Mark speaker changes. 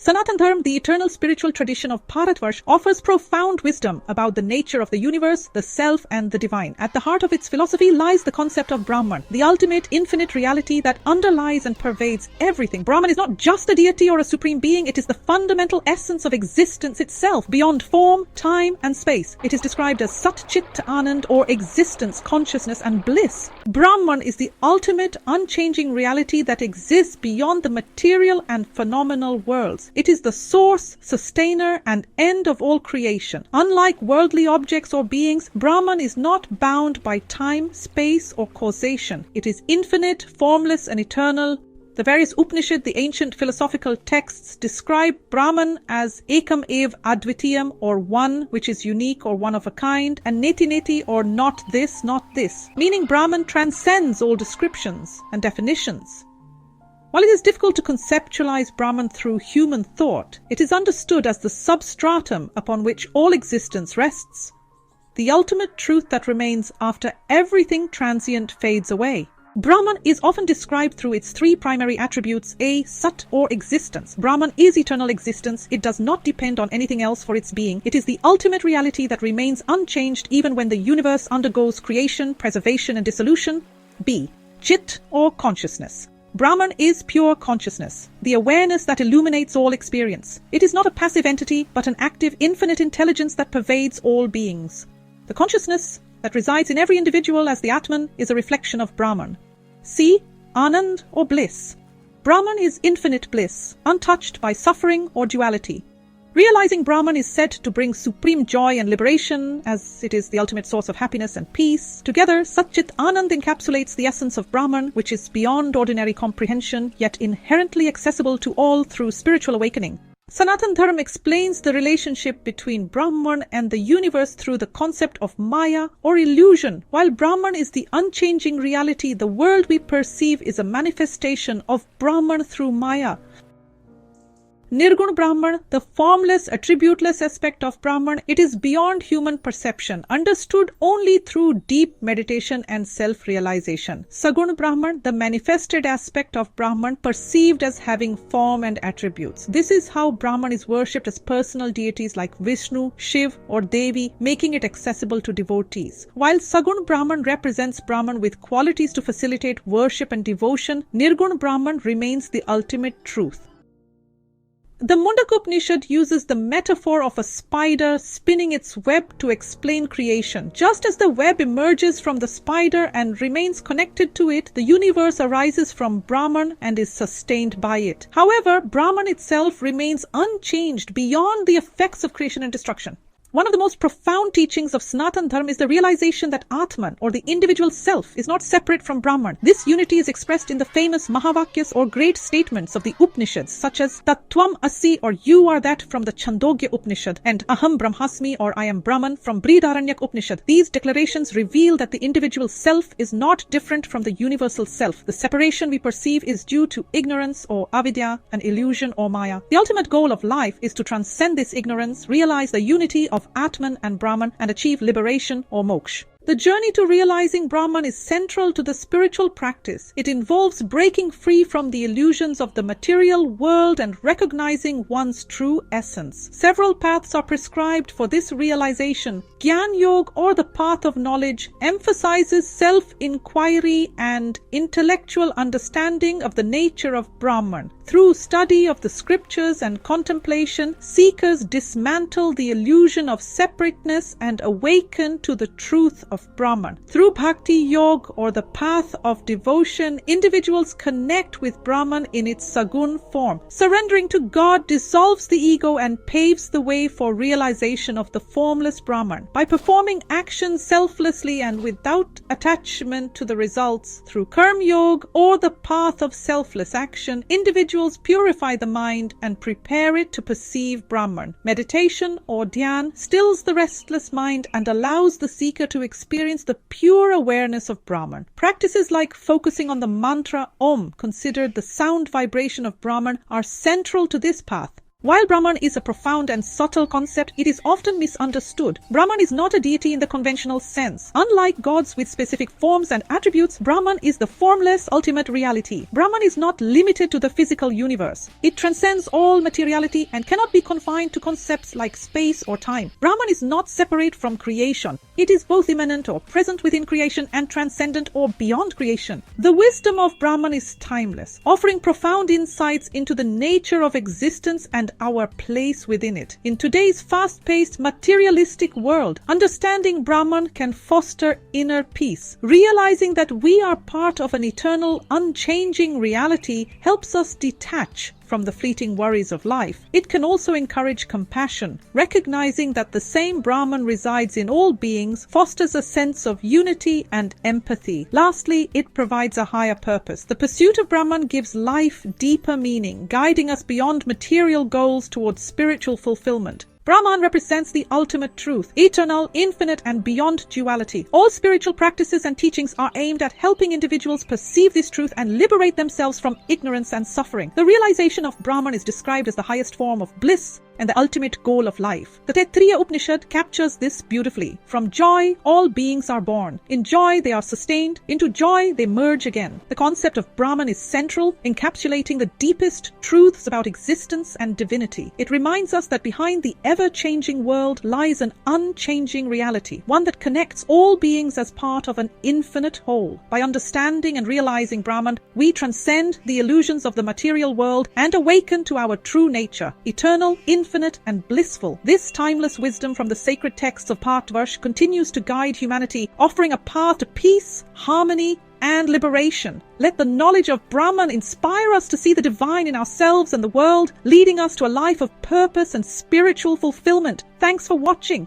Speaker 1: Sanatan Dharma, the eternal spiritual tradition of Bharatvarsh, offers profound wisdom about the nature of the universe, the self, and the divine. At the heart of its philosophy lies the concept of Brahman, the ultimate infinite reality that underlies and pervades everything. Brahman is not just a deity or a supreme being, it is the fundamental essence of existence itself, beyond form, time, and space. It is described as satt, chitt, anand, or existence, consciousness, and bliss. Brahman is the ultimate unchanging reality that exists beyond the material and phenomenal worlds. It is the source, sustainer, and end of all creation. Unlike worldly objects or beings, Brahman is not bound by time, space, or causation. It is infinite, formless, and eternal. The various Upanishads, the ancient philosophical texts, describe Brahman as ekam ev advitiyam, or one which is unique or one of a kind, and neti neti, or not this, meaning Brahman transcends all descriptions and definitions. While it is difficult to conceptualize Brahman through human thought, it is understood as the substratum upon which all existence rests, the ultimate truth that remains after everything transient fades away. Brahman is often described through its three primary attributes: A, satt, or existence. Brahman is eternal existence. It does not depend on anything else for its being. It is the ultimate reality that remains unchanged even when the universe undergoes creation, preservation, and dissolution. B, chitt, or consciousness. Brahman is pure consciousness, the awareness that illuminates all experience. It is not a passive entity, but an active, infinite intelligence that pervades all beings. The consciousness that resides in every individual as the Atman is a reflection of Brahman. C, anand, or bliss. Brahman is infinite bliss, untouched by suffering or duality. Realizing Brahman is said to bring supreme joy and liberation, as it is the ultimate source of happiness and peace. Together, Sat Chit Anand encapsulates the essence of Brahman, which is beyond ordinary comprehension, yet inherently accessible to all through spiritual awakening. Sanatan Dharma explains the relationship between Brahman and the universe through the concept of Maya, or illusion. While Brahman is the unchanging reality, the world we perceive is a manifestation of Brahman through Maya. Nirgun Brahman, the formless, attributeless aspect of Brahman, it is beyond human perception, understood only through deep meditation and self-realization. Sagun Brahman, the manifested aspect of Brahman, perceived as having form and attributes. This is how Brahman is worshipped as personal deities like Vishnu, Shiv, or Devi, making it accessible to devotees. While Sagun Brahman represents Brahman with qualities to facilitate worship and devotion, Nirgun Brahman remains the ultimate truth. The Mundaka Upanishad uses the metaphor of a spider spinning its web to explain creation. Just as the web emerges from the spider and remains connected to it, the universe arises from Brahman and is sustained by it. However, Brahman itself remains unchanged beyond the effects of creation and destruction. One of the most profound teachings of Sanatan Dharma is the realization that Atman, or the individual self, is not separate from Brahman. This unity is expressed in the famous Mahavakyas, or great statements of the Upanishads, such as Tattvam Asi, or you are that, from the Chandogya Upanishad, and Aham Brahmasmi, or I am Brahman, from Brihadaranyaka Upanishad. These declarations reveal that the individual self is not different from the universal self. The separation we perceive is due to ignorance, or avidya, an illusion, or maya. The ultimate goal of life is to transcend this ignorance, realize the unity of Atman and Brahman, and achieve liberation or moksha. The journey to realizing Brahman is central to the spiritual practice. It involves breaking free from the illusions of the material world and recognizing one's true essence. Several paths are prescribed for this realization. Gyan Yoga, or the path of knowledge, emphasizes self-inquiry and intellectual understanding of the nature of Brahman. Through study of the scriptures and contemplation, seekers dismantle the illusion of separateness and awaken to the truth of Brahman. Through Bhakti Yoga, or the path of devotion, individuals connect with Brahman in its Sagun form. Surrendering to God dissolves the ego and paves the way for realization of the formless Brahman. By performing actions selflessly and without attachment to the results, through Karma Yoga, or the path of selfless action, individuals purify the mind and prepare it to perceive Brahman. Meditation, or dhyan, stills the restless mind and allows the seeker to experience the pure awareness of Brahman. Practices like focusing on the mantra Om, considered the sound vibration of Brahman, are central to this path. While Brahman is a profound and subtle concept, it is often misunderstood. Brahman is not a deity in the conventional sense. Unlike gods with specific forms and attributes, Brahman is the formless ultimate reality. Brahman is not limited to the physical universe. It transcends all materiality and cannot be confined to concepts like space or time. Brahman is not separate from creation. It is both immanent or present within creation and transcendent or beyond creation. The wisdom of Brahman is timeless, offering profound insights into the nature of existence and our place within it. In today's fast-paced, materialistic world, understanding Brahman can foster inner peace. Realizing that we are part of an eternal, unchanging reality helps us detach from the fleeting worries of life. It can also encourage compassion. Recognizing that the same Brahman resides in all beings fosters a sense of unity and empathy. Lastly, it provides a higher purpose. The pursuit of Brahman gives life deeper meaning, guiding us beyond material goals towards spiritual fulfillment. Brahman represents the ultimate truth, eternal, infinite, and beyond duality. All spiritual practices and teachings are aimed at helping individuals perceive this truth and liberate themselves from ignorance and suffering. The realization of Brahman is described as the highest form of bliss and the ultimate goal of life. The Taittiriya Upanishad captures this beautifully. From joy, all beings are born. In joy, they are sustained. Into joy, they merge again. The concept of Brahman is central, encapsulating the deepest truths about existence and divinity. It reminds us that behind the ever-changing world lies an unchanging reality, one that connects all beings as part of an infinite whole. By understanding and realizing Brahman, we transcend the illusions of the material world and awaken to our true nature, eternal, infinite, and blissful. This timeless wisdom from the sacred texts of Bharatvarsh continues to guide humanity, offering a path to peace, harmony, and liberation. Let the knowledge of Brahman inspire us to see the divine in ourselves and the world, leading us to a life of purpose and spiritual fulfillment. Thanks for watching.